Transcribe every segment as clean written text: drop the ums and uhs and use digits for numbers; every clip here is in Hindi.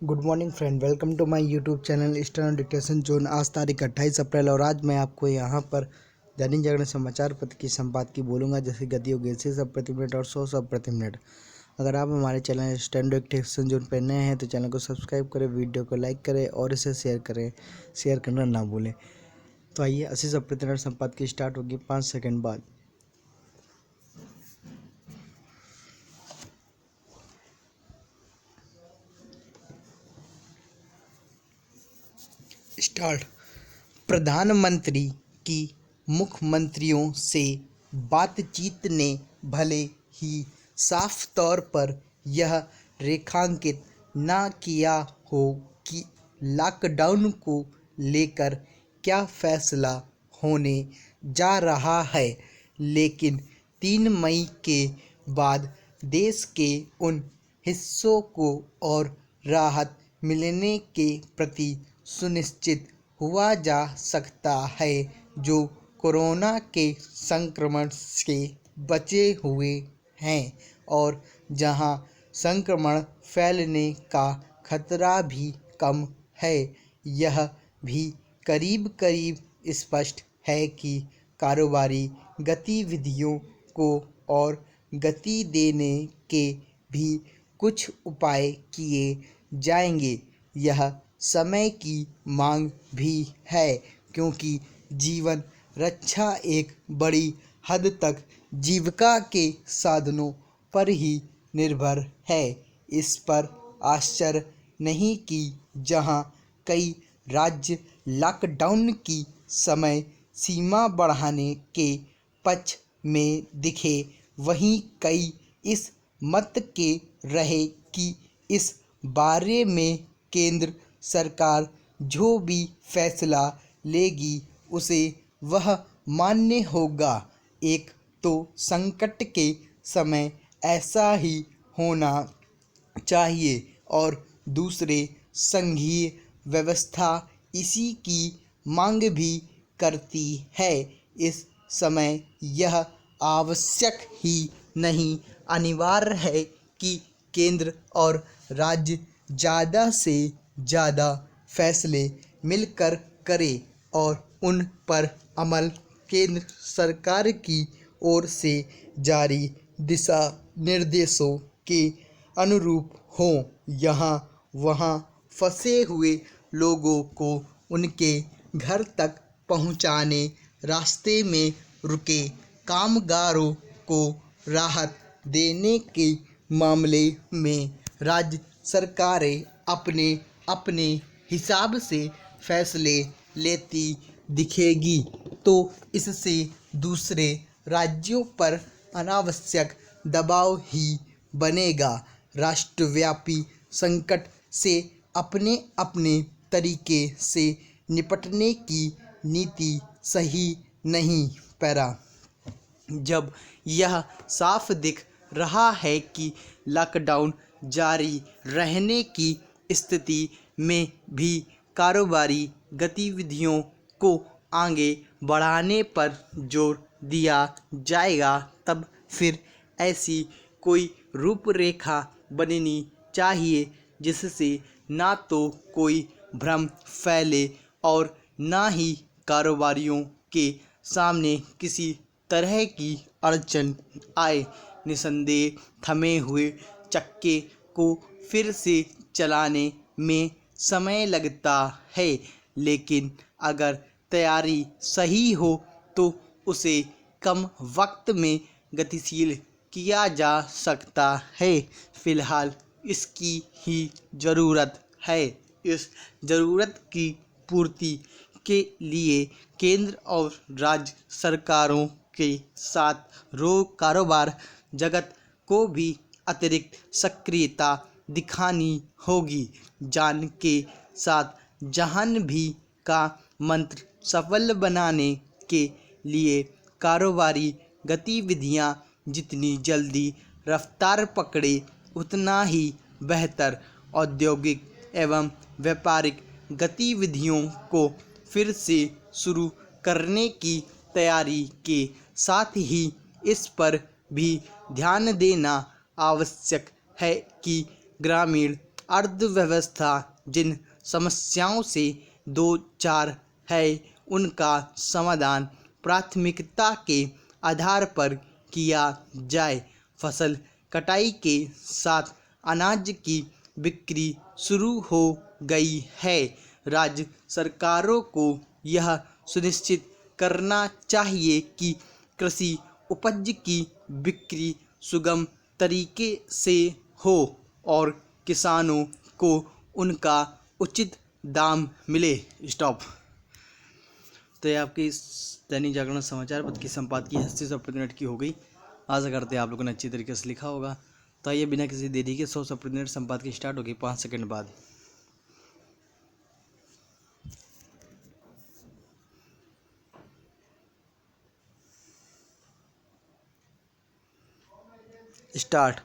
Good morning friend, welcome to my YouTube channel eastern dictation zone. आज तारीख 28 अप्रैल और आज मैं आपको यहाँ पर दैनिक जागरण समाचार पत्र की संपादकीय बोलूँगा, जैसे गति होगी 80 शब्द प्रति मिनट और 100 शब्द प्रति मिनट। अगर आप हमारे चैनल ईस्टर्न डिक्टेशन जोन पर नए हैं तो चैनल को सब्सक्राइब करें, वीडियो को लाइक करें और इसे शेयर करना ना भूलें। तो आइए 80 शब्द प्रति मिनट संपादकीय स्टार्ट होगी 5 सेकेंड बाद। स्टार्ट। प्रधानमंत्री की मुख्यमंत्रियों से बातचीत ने भले ही साफ तौर पर यह रेखांकित न किया हो कि लॉकडाउन को लेकर क्या फैसला होने जा रहा है, लेकिन 3 मई के बाद देश के उन हिस्सों को और राहत मिलने के प्रति सुनिश्चित हुआ जा सकता है जो कोरोना के संक्रमण से बचे हुए हैं और जहां संक्रमण फैलने का खतरा भी कम है। यह भी करीब करीब स्पष्ट है कि कारोबारी गतिविधियों को और गति देने के भी कुछ उपाय किए जाएंगे। यह समय की मांग भी है, क्योंकि जीवन रक्षा एक बड़ी हद तक जीविका के साधनों पर ही निर्भर है। इस पर आश्चर्य नहीं कि जहां कई राज्य लॉकडाउन की समय सीमा बढ़ाने के पक्ष में दिखे, वहीं कई इस मत के रहे कि इस बारे में केंद्र सरकार जो भी फैसला लेगी उसे वह मान्य होगा। एक तो संकट के समय ऐसा ही होना चाहिए और दूसरे संघीय व्यवस्था इसी की मांग भी करती है। इस समय यह आवश्यक ही नहीं, अनिवार्य है कि केंद्र और राज्य ज़्यादा से ज़्यादा फैसले मिलकर करें और उन पर अमल केंद्र सरकार की ओर से जारी दिशा निर्देशों के अनुरूप हों। यहाँ वहाँ फंसे हुए लोगों को उनके घर तक पहुँचाने, रास्ते में रुके कामगारों को राहत देने के मामले में राज्य सरकारें अपने अपने हिसाब से फैसले लेती दिखेगी, तो इससे दूसरे राज्यों पर अनावश्यक दबाव ही बनेगा। राष्ट्रव्यापी संकट से अपने अपने तरीके से निपटने की नीति सही नहीं। पैरा। जब यह साफ दिख रहा है कि लॉकडाउन जारी रहने की स्थिति में भी कारोबारी गतिविधियों को आगे बढ़ाने पर जोर दिया जाएगा, तब फिर ऐसी कोई रूपरेखा बननी चाहिए जिससे ना तो कोई भ्रम फैले और ना ही कारोबारियों के सामने किसी तरह की अड़चन आए। निसंदेह थमे हुए चक्के को फिर से चलाने में समय लगता है, लेकिन अगर तैयारी सही हो तो उसे कम वक्त में गतिशील किया जा सकता है। फिलहाल इसकी ही ज़रूरत है। इस ज़रूरत की पूर्ति के लिए केंद्र और राज्य सरकारों के साथ कारोबार जगत को भी अतिरिक्त सक्रियता दिखानी होगी। जान के साथ जहान भी का मंत्र सफल बनाने के लिए कारोबारी गतिविधियां जितनी जल्दी रफ्तार पकड़े उतना ही बेहतर। औद्योगिक एवं व्यापारिक गतिविधियों को फिर से शुरू करने की तैयारी के साथ ही इस पर भी ध्यान देना आवश्यक है कि ग्रामीण अर्थव्यवस्था जिन समस्याओं से दो चार है उनका समाधान प्राथमिकता के आधार पर किया जाए। फसल कटाई के साथ अनाज की बिक्री शुरू हो गई है। राज्य सरकारों को यह सुनिश्चित करना चाहिए कि कृषि उपज की बिक्री सुगम तरीके से हो और किसानों को उनका उचित दाम मिले। स्टॉप। तो ये आपकी दैनिक जागरण समाचार पत्र की संपादकीय 80 प्रति मिनट की हो गई। आशा करते हैं आप लोगों ने अच्छी तरीके से लिखा होगा। तो आइए बिना किसी देरी के 100 प्रति मिनट संपादकीय स्टार्ट होगी 5 सेकंड बाद। स्टार्ट।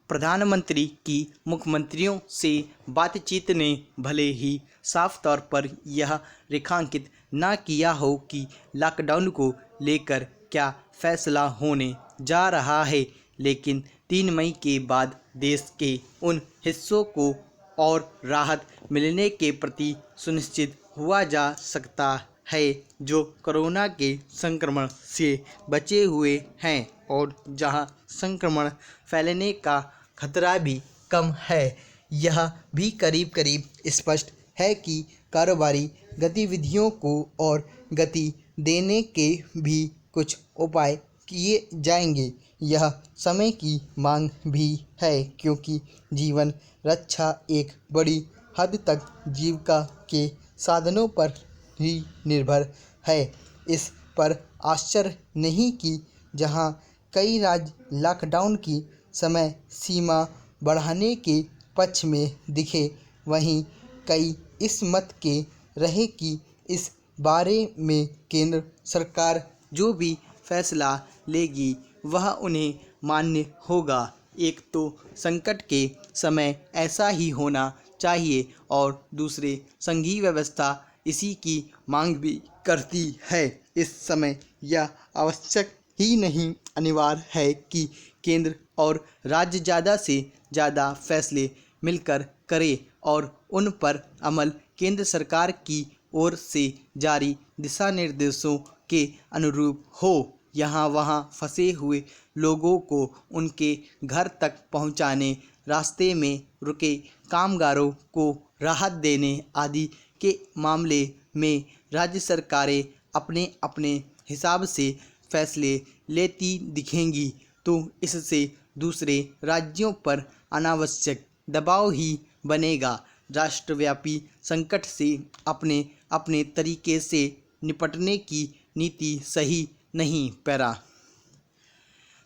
प्रधानमंत्री की मुख्यमंत्रियों से बातचीत ने भले ही साफ तौर पर यह रेखांकित न किया हो कि लॉकडाउन को लेकर क्या फैसला होने जा रहा है, लेकिन 3 मई के बाद देश के उन हिस्सों को और राहत मिलने के प्रति सुनिश्चित हुआ जा सकता है जो कोरोना के संक्रमण से बचे हुए हैं और जहां संक्रमण फैलने का खतरा भी कम है। यह भी करीब करीब स्पष्ट है कि कारोबारी गतिविधियों को और गति देने के भी कुछ उपाय किए जाएंगे। यह समय की मांग भी है क्योंकि जीवन रक्षा एक बड़ी हद तक जीविका के साधनों पर ही निर्भर है। इस पर आश्चर्य नहीं कि जहां कई राज्य लॉकडाउन की समय सीमा बढ़ाने के पक्ष में दिखे, वहीं कई इस मत के रहे कि इस बारे में केंद्र सरकार जो भी फैसला लेगी वह उन्हें मान्य होगा। एक तो संकट के समय ऐसा ही होना चाहिए और दूसरे संघीय व्यवस्था इसी की मांग भी करती है। इस समय यह आवश्यक ही नहीं अनिवार्य है कि केंद्र और राज्य ज़्यादा से ज़्यादा फैसले मिलकर करें और उन पर अमल केंद्र सरकार की ओर से जारी दिशा निर्देशों के अनुरूप हो। यहाँ वहाँ फंसे हुए लोगों को उनके घर तक पहुँचाने, रास्ते में रुके कामगारों को राहत देने आदि के मामले में राज्य सरकारें अपने अपने हिसाब से फैसले लेती दिखेंगी, तो इससे दूसरे राज्यों पर अनावश्यक दबाव ही बनेगा। राष्ट्रव्यापी संकट से अपने अपने तरीके से निपटने की नीति सही नहीं। पैरा।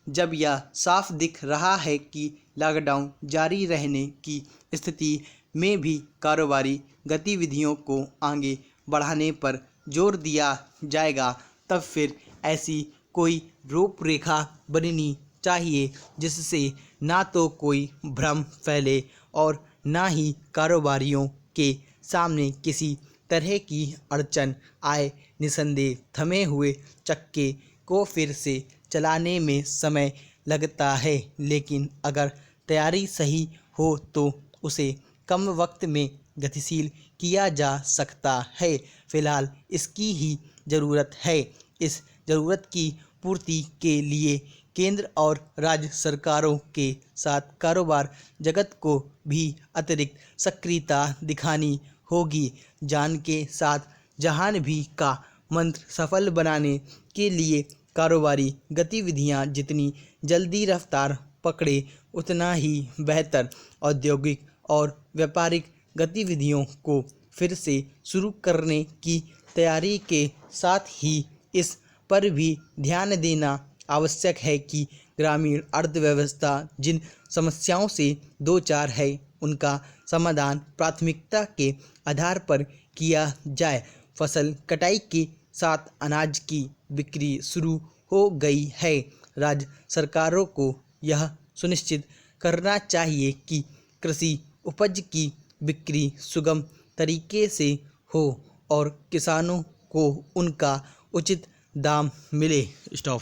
जब यह साफ दिख रहा है कि लॉकडाउन जारी रहने की स्थिति में भी कारोबारी गतिविधियों को आगे बढ़ाने पर जोर दिया जाएगा, तब फिर ऐसी कोई रूपरेखा बननी चाहिए जिससे ना तो कोई भ्रम फैले और ना ही कारोबारियों के सामने किसी तरह की अड़चन आए। निसंदेह थमे हुए चक्के को फिर से चलाने में समय लगता है, लेकिन अगर तैयारी सही हो तो उसे कम वक्त में गतिशील किया जा सकता है। फिलहाल इसकी ही ज़रूरत है। इस ज़रूरत की पूर्ति के लिए केंद्र और राज्य सरकारों के साथ कारोबार जगत को भी अतिरिक्त सक्रियता दिखानी होगी। जान के साथ जहान भी का मंत्र सफल बनाने के लिए कारोबारी गतिविधियां जितनी जल्दी रफ्तार पकड़े उतना ही बेहतर। औद्योगिक और व्यापारिक गतिविधियों को फिर से शुरू करने की तैयारी के साथ ही इस पर भी ध्यान देना आवश्यक है कि ग्रामीण अर्थव्यवस्था जिन समस्याओं से दो चार है उनका समाधान प्राथमिकता के आधार पर किया जाए। फसल कटाई के साथ अनाज की बिक्री शुरू हो गई है। राज्य सरकारों को यह सुनिश्चित करना चाहिए कि कृषि उपज की बिक्री सुगम तरीके से हो और किसानों को उनका उचित दाम मिले। स्टॉप।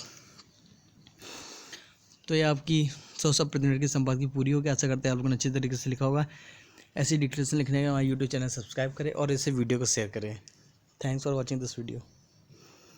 तो ये आपकी 100 प्रति मिनट की संपादकीय पूरी होगी। आशा करते हैं आप लोगों ने अच्छे तरीके से लिखा होगा। ऐसी डिक्टेशन लिखने का हमारा यूट्यूब चैनल सब्सक्राइब करें और इसे वीडियो को शेयर करें। Thanks for watching this video.